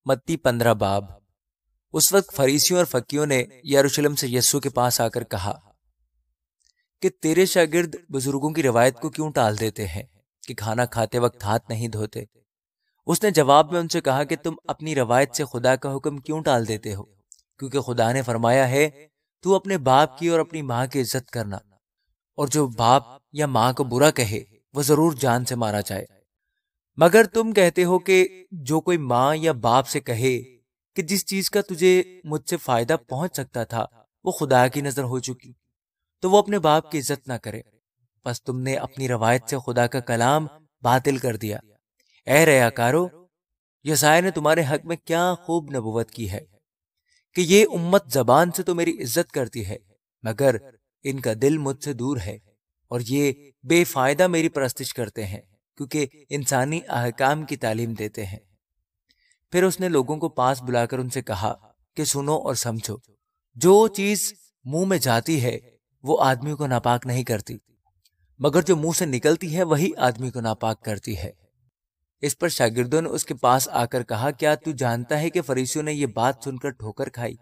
متی 15 باب۔ اس وقت فریسیوں اور فقیوں نے یروشلم سے یسوع کے پاس آ کر کہا کہ تیرے شاگرد بزرگوں کی روایت کو کیوں ٹال دیتے ہیں کہ کھانا کھاتے وقت ہاتھ نہیں دھوتے؟ اس نے جواب میں ان سے کہا کہ تم اپنی روایت سے خدا کا حکم کیوں ٹال دیتے ہو؟ کیونکہ خدا نے فرمایا ہے تو اپنے باپ کی اور اپنی ماں کی عزت کرنا، اور جو باپ یا ماں کو برا کہے وہ ضرور جان سے مارا جائے۔ مگر تم کہتے ہو کہ جو کوئی ماں یا باپ سے کہے کہ جس چیز کا تجھے مجھ سے فائدہ پہنچ سکتا تھا وہ خدا کی نظر ہو چکی، تو وہ اپنے باپ کی عزت نہ کرے۔ بس تم نے اپنی روایت سے خدا کا کلام باطل کر دیا۔ اے ریاکارو، یسایا نے تمہارے حق میں کیا خوب نبوت کی ہے کہ یہ امت زبان سے تو میری عزت کرتی ہے مگر ان کا دل مجھ سے دور ہے، اور یہ بے فائدہ میری پرستش کرتے ہیں کیونکہ انسانی احکام کی تعلیم دیتے ہیں۔ پھر اس نے لوگوں کو پاس بلا کر ان سے کہا کہ سنو اور سمجھو، جو چیز منہ میں جاتی ہے وہ آدمی کو ناپاک نہیں کرتی، مگر جو منہ سے نکلتی ہے وہی آدمی کو ناپاک کرتی ہے۔ اس پر شاگردوں نے اس کے پاس آ کر کہا، کیا تو جانتا ہے کہ فریسیوں نے یہ بات سن کر ٹھوکر کھائی؟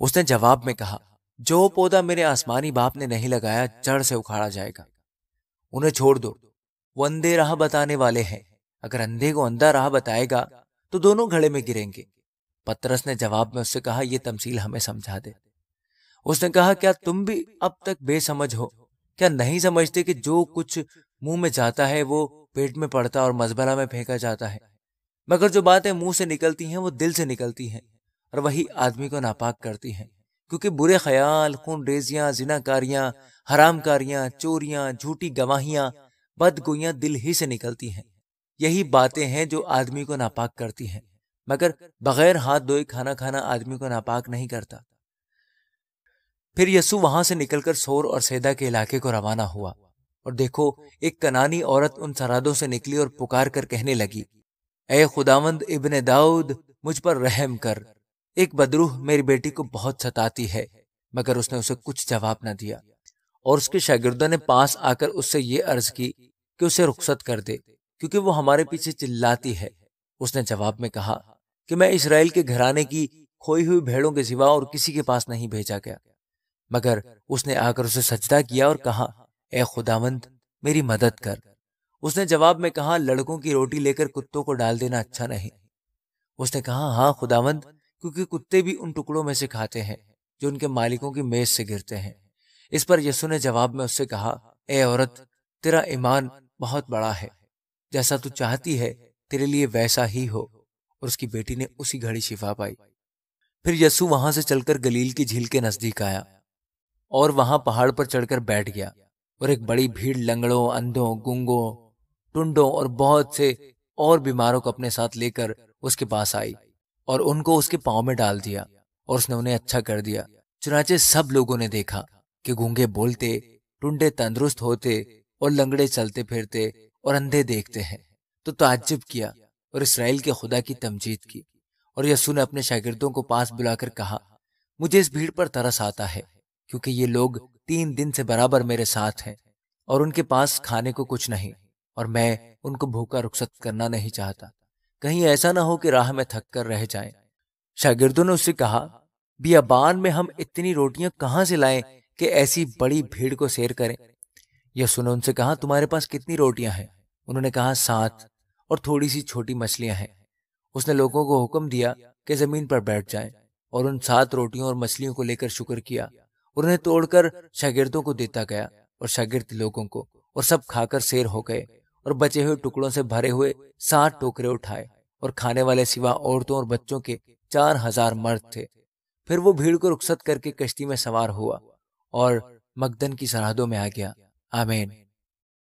اس نے جواب میں کہا، جو پودا میرے آسمانی باپ نے نہیں لگایا جڑ سے اکھاڑا جائے گا۔ انہیں چھوڑ دو، وہ اندھے راہ بتانے والے ہیں، اگر اندھے کو اندھا راہ بتائے گا تو دونوں گھڑے میں گریں گے۔ پترس نے جواب میں اس سے کہا، یہ تمثیل ہمیں سمجھا دے۔ اس نے کہا، کیا تم بھی اب تک بے سمجھ ہو؟ کیا نہیں سمجھتے کہ جو کچھ منہ میں جاتا ہے وہ پیٹ میں پڑتا اور مزبلہ میں پھینکا جاتا ہے؟ مگر جو باتیں منہ سے نکلتی ہیں وہ دل سے نکلتی ہیں، اور وہی آدمی کو ناپاک کرتی ہیں، کیونکہ برے خیال، خون ریزیاں، زناکاریاں، حرام کاریاں، چوریاں، جھوٹی گواہیاں، بدگوئیاں دل ہی سے نکلتی ہیں۔ یہی باتیں ہیں جو آدمی کو ناپاک کرتی ہیں، مگر بغیر ہاتھ دھوئے کھانا کھانا آدمی کو ناپاک نہیں کرتا۔ پھر یسوع وہاں سے نکل کر سور اور سیدا کے علاقے کو روانہ ہوا، اور دیکھو ایک کنانی عورت ان سرحدوں سے نکلی اور پکار کر کہنے لگی، اے خداوند ابن داؤد، مجھ پر رحم کر، ایک بدروح میری بیٹی کو بہت ستاتی ہے۔ مگر اس نے اسے کچھ جواب نہ دیا، اور اس کے شاگردوں نے پاس آ کر اس سے یہ عرض کی کہ اسے رخصت کر دے، کیونکہ وہ ہمارے پیچھے چلاتی ہے۔ اس نے جواب میں کہا کہ میں اسرائیل کے گھرانے کی کھوئی ہوئی بھیڑوں کے سوا اور کسی کے پاس نہیں بھیجا گیا۔ مگر اس نے آ کر اسے سجدہ کیا اور کہا، اے خداوند میری مدد کر۔ اس نے جواب میں کہا، لڑکوں کی روٹی لے کر کتوں کو ڈال دینا اچھا نہیں۔ اس نے کہا، ہاں خداوند، کیونکہ کتے بھی ان ٹکڑوں میں سے کھاتے ہیں جو ان کے مالکوں کی میز سے گرتے ہیں۔ اس پر یسوع نے جواب میں اس سے کہا، اے عورت، تیرا ایمان بہت بڑا ہے، جیسا تو چاہتی ہے تیرے لیے ویسا ہی ہو۔ اور اس کی بیٹی نے اسی گھڑی شفا پائی۔ پھر یسوع وہاں سے چل کر گلیل کی جھیل کے نزدیک آیا، اور وہاں پہاڑ پر چڑھ کر بیٹھ گیا، اور ایک بڑی بھیڑ لنگڑوں، اندھوں، گونگوں، ٹنڈوں اور بہت سے اور بیماروں کو اپنے ساتھ لے کر اس کے پاس آئی، اور ان کو اس کے پاؤں میں ڈال دیا، اور اس نے انہیں اچھا کر دیا۔ چنانچہ سب لوگوں نے دیکھا کہ گونگے بولتے، ٹنڈے تندرست ہوتے، اور لنگڑے چلتے پھرتے، اور اندھے دیکھتے ہیں، تو تعجب کیا اور اسرائیل کے خدا کی تمجید کی۔ اور یسوع نے اپنے شاگردوں کو پاس بلا کر کہا، مجھے اس بھیڑ پر ترس آتا ہے، کیونکہ یہ لوگ 3 دن سے برابر میرے ساتھ ہیں، اور ان کے پاس کھانے کو کچھ نہیں، اور میں ان کو بھوکا رخصت کرنا نہیں چاہتا، کہیں ایسا نہ ہو کہ راہ میں تھک کر رہ جائیں۔ شاگردوں نے اس سے کہا، بیابان میں ہم اتنی روٹیاں کہاں سے لائیں کہ ایسی بڑی بھیڑ کو سیر کریں؟ یسوع نے ان سے کہا، تمہارے پاس کتنی روٹیاں ہیں؟ انہوں نے کہا، 7، اور تھوڑی سی چھوٹی مچھلیاں ہیں۔ اس نے لوگوں کو حکم دیا کہ زمین پر بیٹھ جائیں، اور ان 7 روٹیوں اور مچھلیوں کو لے کر شکر کیا، اور انہیں توڑ کر شاگردوں کو دیتا گیا، اور شاگرد لوگوں کو، اور سب کھا کر سیر ہو گئے، اور بچے ہوئے ٹکڑوں سے بھرے ہوئے 7 ٹوکرے اٹھائے، اور کھانے والے سوا عورتوں اور بچوں کے 4000 مرد تھے۔ پھر وہ بھیڑ کو رخصت کر کے کشتی میں سوار ہوا اور مگدن کی سرحدوں میں آ گیا۔ آمین۔